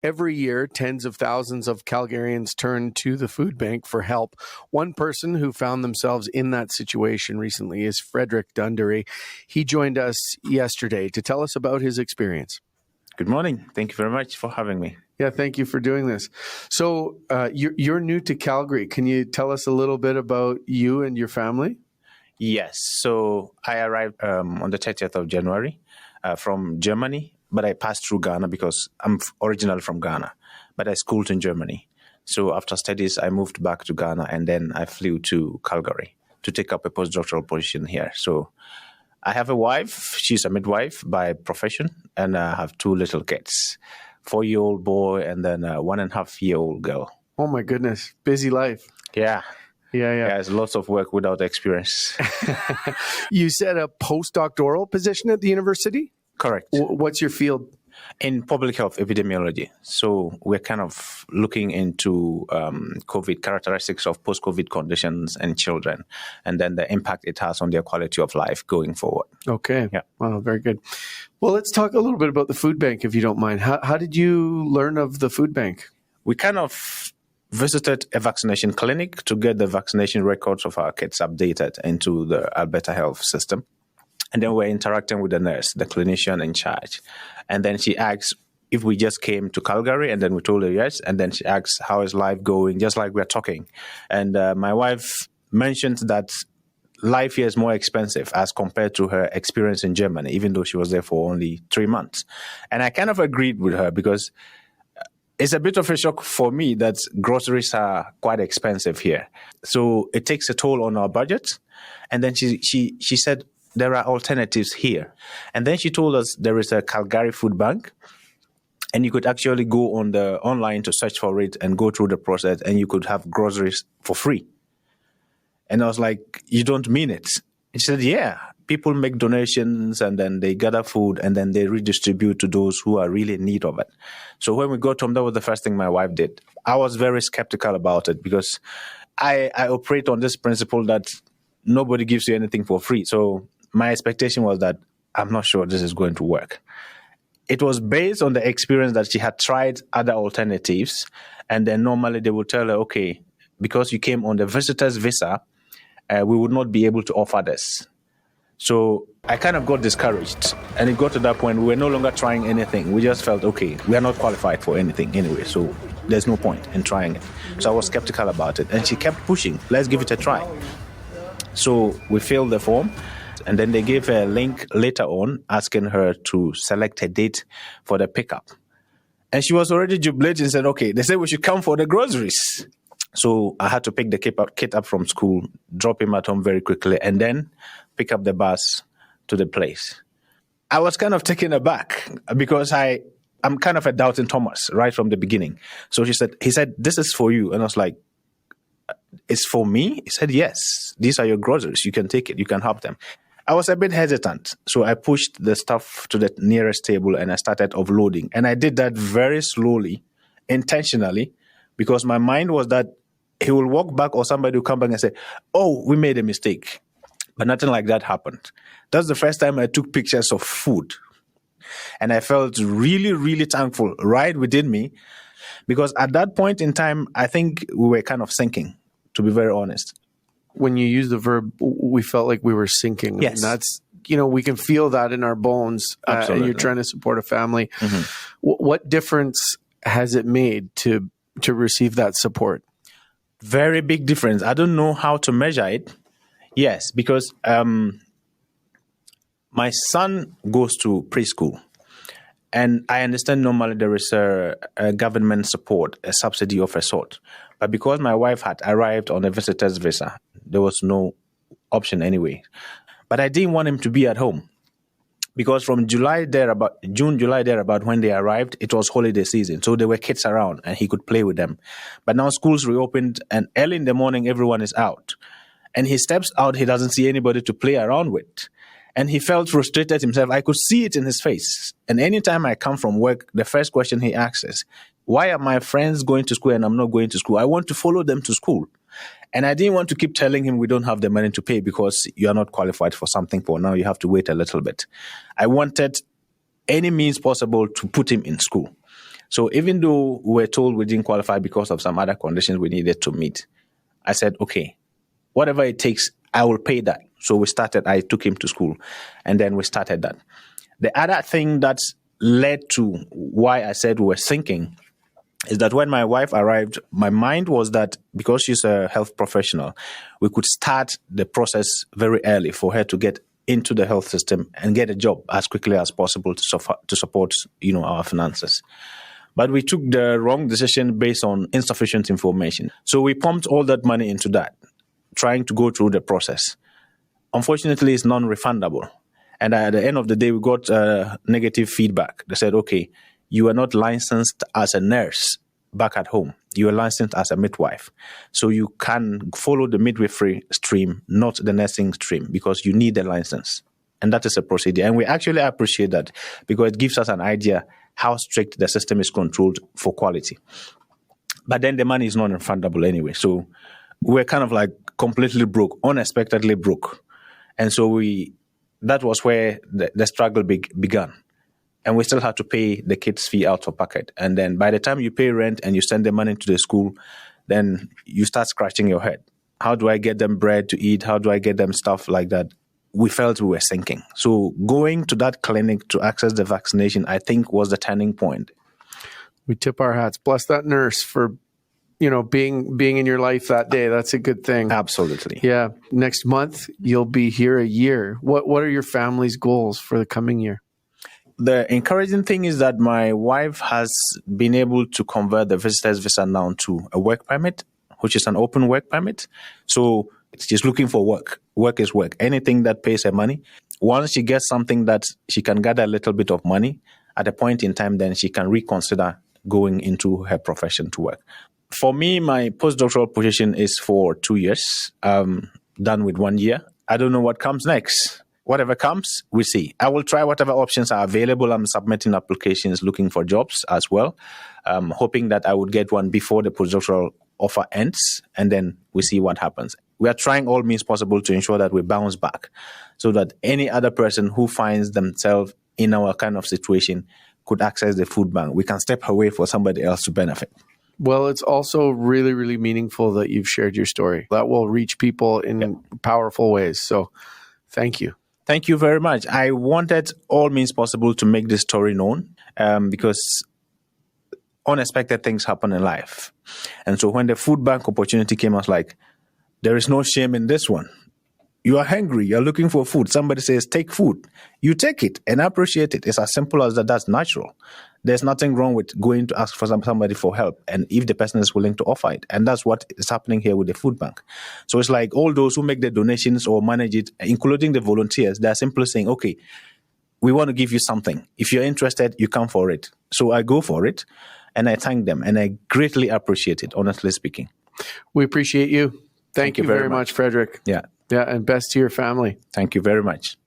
Every year, tens of thousands of Calgarians turn to the food bank for help. One person who found themselves in that situation recently is Fredrick. He joined us yesterday to tell us about his experience. Good morning. Thank you very much for having me. Yeah, thank you for doing this. So you're new to Calgary. Can you tell us a little bit about you and your family? Yes. So I arrived on the 30th of January from Germany, but I passed through Ghana because I'm originally from Ghana, but I schooled in Germany. So after studies, I moved back to Ghana, and then I flew to Calgary to take up a postdoctoral position here. So I have a wife. She's a midwife by profession, and I have two little kids, 4-year-old boy and then a 1.5-year-old girl. Oh my goodness, busy life. Yeah. Yeah. It's lots of work without experience. You said a postdoctoral position at the university? Correct. What's your field? In public health epidemiology. So we're kind of looking into COVID characteristics of post-COVID conditions in children, and then the impact it has on their quality of life going forward. Okay. Yeah. Wow, very good. Well, let's talk a little bit about the food bank, if you don't mind. How did you learn of the food bank? We kind of visited a vaccination clinic to get the vaccination records of our kids updated into the Alberta Health system. And then we're interacting with the nurse, the clinician in charge. And then she asks if we just came to Calgary, and then we told her yes. And then she asks, how is life going, just like we're talking. And my wife mentioned that life here is more expensive as compared to her experience in Germany, even though she was there for only 3 months. And I kind of agreed with her because it's a bit of a shock for me that groceries are quite expensive here. So it takes a toll on our budget. And then she said, there are alternatives here. And then she told us there is a Calgary food bank, and you could actually go on the online to search for it and go through the process, and you could have groceries for free. And I was like, you don't mean it? And she said, yeah, people make donations and then they gather food and then they redistribute to those who are really in need of it. So when we got home, that was the first thing my wife did. I was very skeptical about it because I operate on this principle that nobody gives you anything for free. So my expectation was that I'm not sure this is going to work. It was based on the experience that she had tried other alternatives. And then normally they would tell her, okay, because you came on the visitor's visa, we would not be able to offer this. So I kind of got discouraged. And it got to that point, we were no longer trying anything. We just felt, okay, we are not qualified for anything anyway. So there's no point in trying it. So I was skeptical about it. And she kept pushing, let's give it a try. So we filled the form. And then they gave her a link later on asking her to select a date for the pickup. And she was already jubilating and said, okay, they said we should come for the groceries. So I had to pick the kid up from school, drop him at home very quickly, and then pick up the bus to the place. I was kind of taken aback because I'm kind of a doubting Thomas right from the beginning. So he said, this is for you. And I was like, it's for me? He said, yes, these are your groceries. You can take it. You can help them. I was a bit hesitant, so I pushed the stuff to the nearest table and I started offloading. And I did that very slowly, intentionally, because my mind was that he will walk back or somebody will come back and say, oh, we made a mistake. But nothing like that happened. That's the first time I took pictures of food. And I felt really, really thankful right within me, because at that point in time, I think we were kind of sinking, to be very honest. When you use the verb, we felt like we were sinking. Yes. And that's, we can feel that in our bones. And you're trying to support a family. Mm-hmm. What difference has it made to receive that support? Very big difference. I don't know how to measure it. Yes, because my son goes to preschool. And I understand normally there is a government support, a subsidy of a sort. But because my wife had arrived on a visitor's visa, there was no option anyway. But I didn't want him to be at home. Because from June, July, thereabout when they arrived, it was holiday season. So there were kids around and he could play with them. But now schools reopened and early in the morning, everyone is out. And he steps out, he doesn't see anybody to play around with. And he felt frustrated himself. I could see it in his face. And anytime I come from work, the first question he asks is, why are my friends going to school and I'm not going to school? I want to follow them to school. And I didn't want to keep telling him we don't have the money to pay because you are not qualified for something for now. You have to wait a little bit. I wanted any means possible to put him in school. So even though we were told we didn't qualify because of some other conditions we needed to meet, I said, okay, whatever it takes, I will pay that. So I took him to school, and then we started that. The other thing that led to why I said we were thinking is that when my wife arrived, my mind was that because she's a health professional, we could start the process very early for her to get into the health system and get a job as quickly as possible to support our finances. But we took the wrong decision based on insufficient information. So we pumped all that money into that, trying to go through the process. Unfortunately, it's non-refundable. And at the end of the day, we got negative feedback. They said, okay, you are not licensed as a nurse back at home. You are licensed as a midwife. So you can follow the midwifery stream, not the nursing stream, because you need a license. And that is a procedure. And we actually appreciate that because it gives us an idea how strict the system is controlled for quality. But then the money is non-refundable anyway. So we're kind of like completely broke, unexpectedly broke. And so that was where the struggle began. And we still had to pay the kids' fee out of pocket. And then by the time you pay rent and you send the money to the school, then you start scratching your head. How do I get them bread to eat? How do I get them stuff like that? We felt we were sinking. So going to that clinic to access the vaccination, I think, was the turning point. We tip our hats. Bless that nurse for being in your life that day. That's a good thing. Absolutely. Yeah. Next month, you'll be here a year. What are your family's goals for the coming year? The encouraging thing is that my wife has been able to convert the visitor's visa now to a work permit, which is an open work permit. So she's looking for work. Work is work. Anything that pays her money. Once she gets something that she can gather a little bit of money, at a point in time, then she can reconsider going into her profession to work. For me, my postdoctoral position is for 2 years, done with 1 year. I don't know what comes next. Whatever comes, we see. I will try whatever options are available. I'm submitting applications, looking for jobs as well, hoping that I would get one before the postdoctoral offer ends, and then we see what happens. We are trying all means possible to ensure that we bounce back so that any other person who finds themselves in our kind of situation could access the food bank. We can step away for somebody else to benefit. Well, it's also really, really meaningful that you've shared your story. That will reach people in powerful ways. So thank you. Thank you very much. I wanted all means possible to make this story known because unexpected things happen in life. And so when the food bank opportunity came, I was like, there is no shame in this one. You are hungry. You're looking for food. Somebody says, take food. You take it and appreciate it. It's as simple as that. That's natural. There's nothing wrong with going to ask for somebody for help. And if the person is willing to offer it. And that's what is happening here with the food bank. So it's like all those who make the donations or manage it, including the volunteers, they're simply saying, okay, we want to give you something. If you're interested, you come for it. So I go for it and I thank them. And I greatly appreciate it, honestly speaking. We appreciate you. Thank you very much, Fredrick. Yeah. Yeah, and best to your family. Thank you very much.